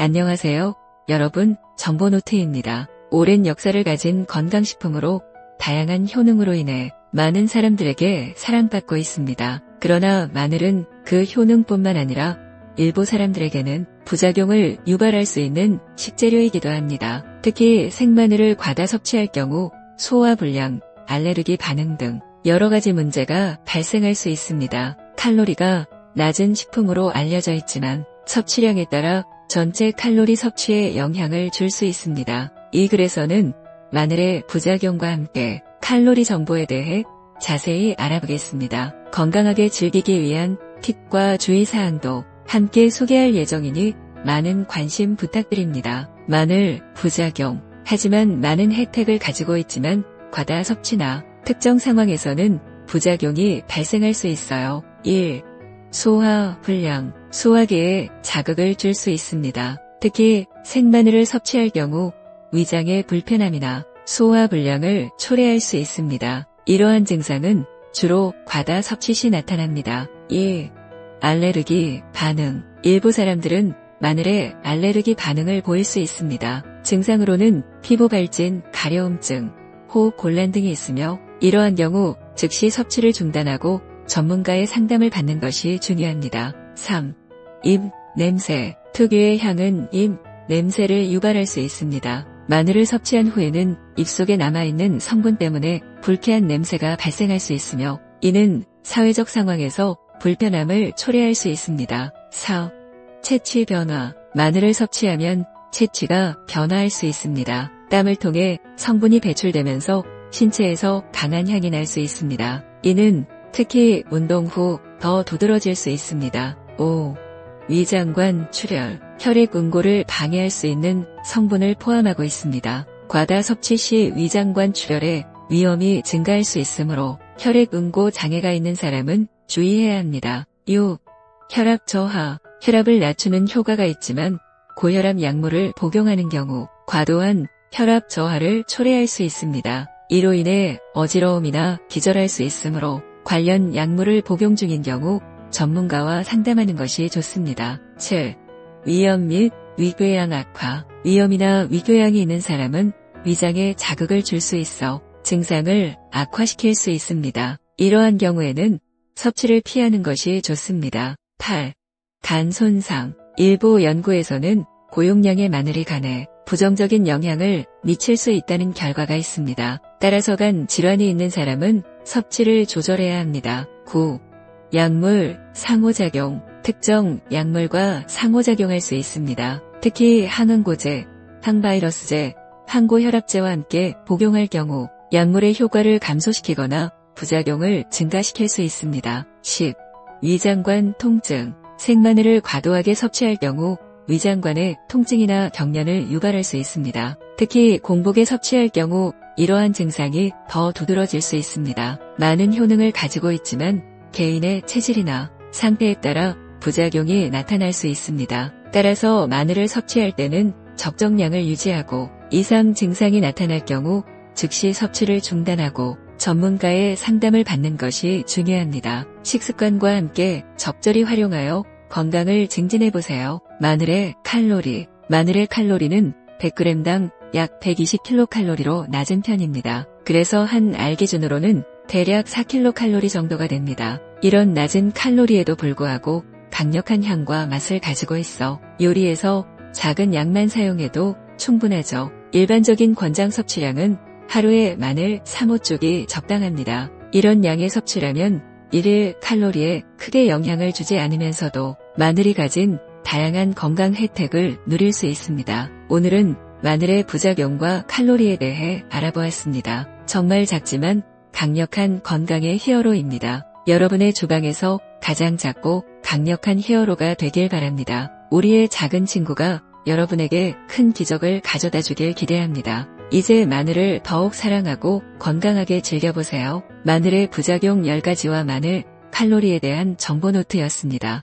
안녕하세요. 여러분, 정보노트입니다. 오랜 역사를 가진 건강식품으로 다양한 효능으로 인해 많은 사람들에게 사랑받고 있습니다. 그러나 마늘은 그 효능뿐만 아니라 일부 사람들에게는 부작용을 유발할 수 있는 식재료이기도 합니다. 특히 생마늘을 과다 섭취할 경우 소화불량, 알레르기 반응 등 여러 가지 문제가 발생할 수 있습니다. 칼로리가 낮은 식품으로 알려져 있지만 섭취량에 따라 전체 칼로리 섭취에 영향을 줄 수 있습니다. 이 글에서는 마늘의 부작용과 함께 칼로리 정보에 대해 자세히 알아보겠습니다. 건강하게 즐기기 위한 팁과 주의사항도 함께 소개할 예정이니 많은 관심 부탁드립니다. 마늘, 부작용. 하지만 많은 혜택을 가지고 있지만 과다 섭취나 특정 상황에서는 부작용이 발생할 수 있어요. 1. 소화불량. 소화기에 자극을 줄 수 있습니다. 특히 생마늘을 섭취할 경우 위장의 불편함이나 소화불량을 초래할 수 있습니다. 이러한 증상은 주로 과다 섭취 시 나타납니다. 2. 알레르기 반응. 일부 사람들은 마늘에 알레르기 반응을 보일 수 있습니다. 증상으로는 피부 발진, 가려움증, 호흡 곤란 등이 있으며 이러한 경우 즉시 섭취를 중단하고 전문가의 상담을 받는 것이 중요합니다. 3. 입 냄새. 특유의 향은 입 냄새를 유발할 수 있습니다. 마늘을 섭취한 후에는 입속에 남아있는 성분 때문에 불쾌한 냄새가 발생할 수 있으며 이는 사회적 상황에서 불편함을 초래할 수 있습니다. 4. 채취 변화. 마늘을 섭취하면 채취가 변화할 수 있습니다. 땀을 통해 성분이 배출되면서 신체에서 강한 향이 날 수 있습니다. 이는 특히 운동 후 더 도드라질 수 있습니다. 5. 위장관 출혈. 혈액 응고를 방해할 수 있는 성분을 포함하고 있습니다. 과다 섭취 시 위장관 출혈의 위험이 증가할 수 있으므로 혈액 응고 장애가 있는 사람은 주의해야 합니다. 6. 혈압 저하. 혈압을 낮추는 효과가 있지만 고혈압 약물을 복용하는 경우 과도한 혈압 저하를 초래할 수 있습니다. 이로 인해 어지러움이나 기절할 수 있으므로 관련 약물을 복용 중인 경우 전문가와 상담하는 것이 좋습니다. 7. 위염 및 위궤양 악화. 위염이나 위궤양이 있는 사람은 위장에 자극을 줄 수 있어 증상을 악화시킬 수 있습니다. 이러한 경우에는 섭취를 피하는 것이 좋습니다. 8. 간 손상. 일부 연구에서는 고용량의 마늘이 간에 부정적인 영향을 미칠 수 있다는 결과가 있습니다. 따라서 간 질환이 있는 사람은 섭취를 조절해야 합니다. 9. 약물 상호작용. 특정 약물과 상호작용할 수 있습니다. 특히 항응고제, 항바이러스제, 항고혈압제와 함께 복용할 경우 약물의 효과를 감소시키거나 부작용을 증가시킬 수 있습니다. 10. 위장관 통증. 생마늘을 과도하게 섭취할 경우 위장관에 통증이나 경련을 유발할 수 있습니다. 특히 공복에 섭취할 경우 이러한 증상이 더 두드러질 수 있습니다. 많은 효능을 가지고 있지만 개인의 체질이나 상태에 따라 부작용이 나타날 수 있습니다. 따라서 마늘을 섭취할 때는 적정량을 유지하고 이상 증상이 나타날 경우 즉시 섭취를 중단하고 전문가의 상담을 받는 것이 중요합니다. 식습관과 함께 적절히 활용하여 건강을 증진해보세요. 마늘의 칼로리. 마늘의 칼로리는 100g당 약 120kcal로 낮은 편입니다. 그래서 한 알 기준으로는 대략 4kcal 정도가 됩니다. 이런 낮은 칼로리에도 불구하고 강력한 향과 맛을 가지고 있어 요리에서 작은 양만 사용해도 충분하죠. 일반적인 권장 섭취량은 하루에 마늘 3~5쪽이 적당합니다. 이런 양의 섭취라면 일일 칼로리에 크게 영향을 주지 않으면서도 마늘이 가진 다양한 건강 혜택을 누릴 수 있습니다. 오늘은 마늘의 부작용과 칼로리에 대해 알아보았습니다. 정말 작지만 강력한 건강의 히어로입니다. 여러분의 주방에서 가장 작고 강력한 히어로가 되길 바랍니다. 우리의 작은 친구가 여러분에게 큰 기적을 가져다 주길 기대합니다. 이제 마늘을 더욱 사랑하고 건강하게 즐겨보세요. 마늘의 부작용 10가지와 마늘, 칼로리에 대한 정보노트였습니다.